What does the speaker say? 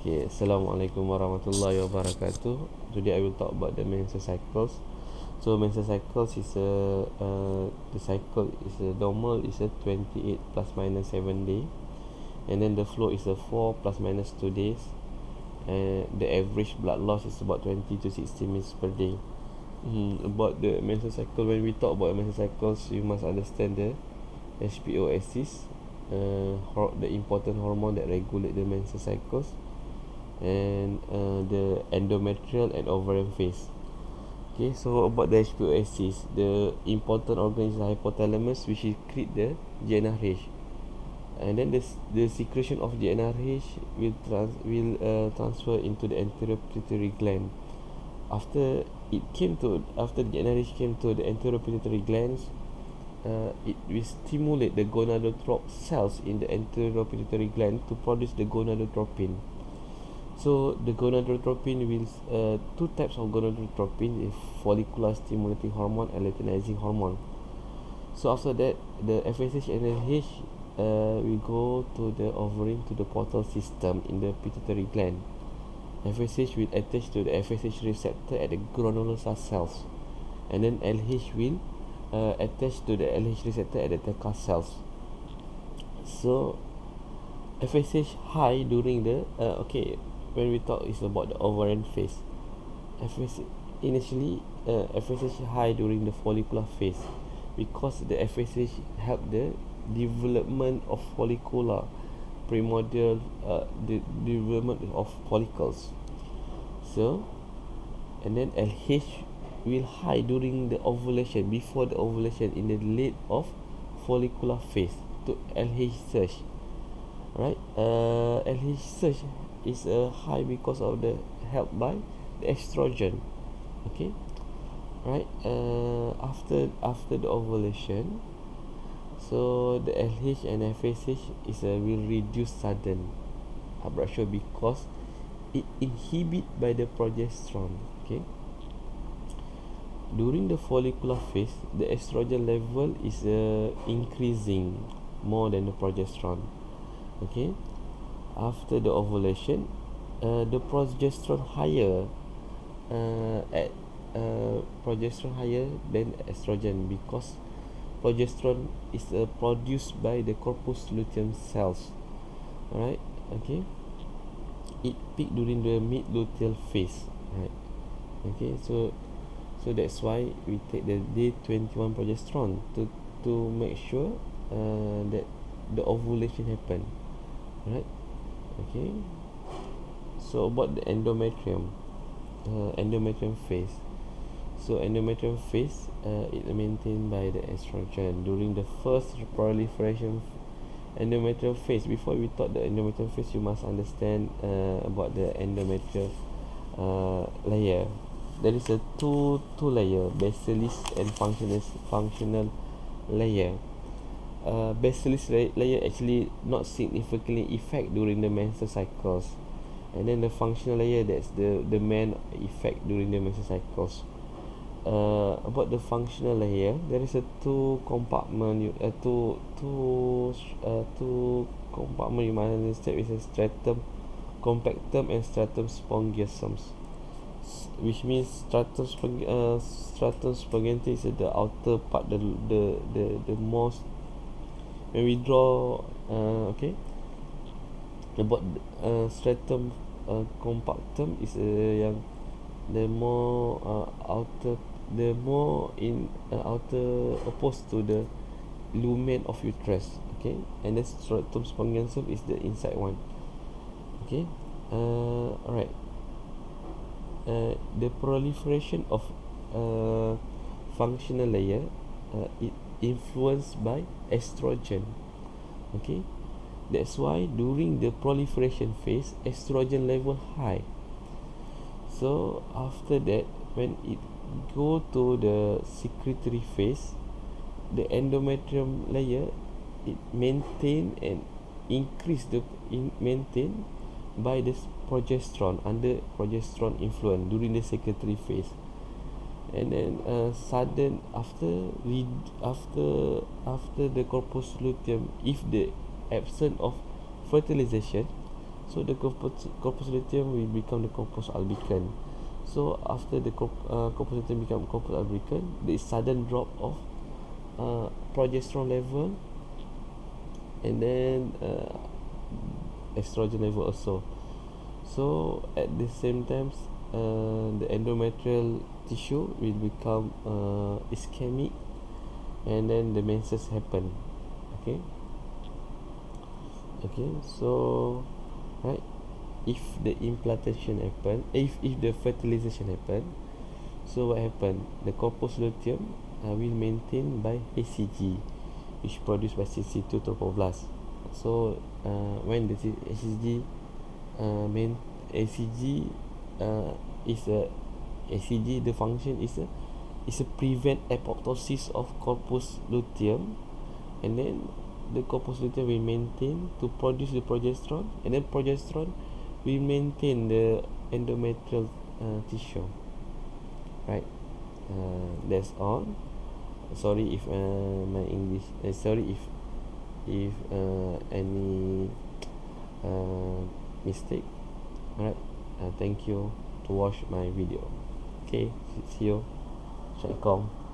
Okay, Assalamualaikum warahmatullahi wabarakatuh. Today I will talk about the menstrual cycles. So menstrual cycles is the cycle is a normal is a 28 plus minus 7 day, and then the flow is a 4 plus minus 2 days, and the average blood loss is about 20 to 60 mils per day. About the menstrual cycle, when we talk about menstrual cycles, you must understand the HPOSs, the important hormone that regulate the menstrual cycles, and the endometrial and ovarian phase. Okay, so about the HPOSs, the important organ is the hypothalamus, which secrete the GnRH, and then the secretion of GnRH will transfer into the anterior pituitary gland. After the GnRH came to the anterior pituitary glands, it will stimulate the gonadotropic cells in the anterior pituitary gland to produce the gonadotropin. So the gonadotropin will two types of gonadotropin: follicular stimulating hormone and luteinizing hormone. So after that, the FSH and LH will go to the ovarian, to the portal system in the pituitary gland. FSH will attach to the FSH receptor at the granulosa cells, and then LH will attach to the LH receptor at the TECA cells. So FSH high during the when we talk is about the ovarian phase. FSH high during the follicular phase, because the FSH help the development of follicular primordial the development of follicles. So, and then LH will high during the ovulation, before the ovulation, in the late of follicular phase, to LH surge. Right, LH surge is high because of the help by the estrogen. Okay, right. After the ovulation, so the LH and FSH is will reduce sudden blood sugar, because it inhibit by the progesterone. Okay, during the follicular phase, the estrogen level is increasing more than the progesterone. Okay, after the ovulation, the progesterone higher at progesterone higher than estrogen, because progesterone is produced by the corpus luteum cells. Alright, okay, it peak during the mid luteal phase. Right, okay, so that's why we take the day 21 progesterone to make sure that the ovulation happen. Right, okay. So about the endometrium phase. So endometrium phase, it maintained by the estrogen during the first proliferation endometrial phase. Before we talk the endometrial phase, you must understand about the endometrial layer. There is a two layer, bacillus and functional layer. Bacillus layer actually not significantly effect during the menstrual cycles, and then the functional layer, that's the main effect during the menstrual cycles. About the functional layer, there is a two compartment you must understand, is a stratum compactum and stratum spongiosum, which means stratum spongiosum is the outer part, the most. When we draw about stratum compactum is yang the more outer, the more in outer, opposed to the lumen of uterus. Okay, and the stratum spongiosum is the inside one. Okay, alright. The proliferation of functional layer, it influenced by estrogen. Okay, that's why during the proliferation phase, estrogen level high. So after that, when it go to the secretory phase, the endometrium layer, it maintain and increase maintain by the progesterone, under progesterone influence during the secretory phase. And then sudden after the corpus luteum, if the absence of fertilization, So the corpus luteum will become the corpus albicans. So after the corpus luteum become corpus albicans, there is sudden drop of progesterone level, and then estrogen level also. So at the same time, the endometrial tissue will become ischemic, and then the menses happen. Okay. So right, if the implantation happen, if the fertilization happen, so what happen, the corpus luteum will maintain by HCG, which produced by CC2 trophoblast. So when the HCG main HCG is a HCG, the function is a prevent apoptosis of corpus luteum, and then the corpus luteum will maintain to produce the progesterone, and then progesterone will maintain the endometrial tissue. Right. That's all. Sorry if my English. Sorry if any mistake. Alright. Thank you to watch my video. Okay. See you. Assalamualaikum.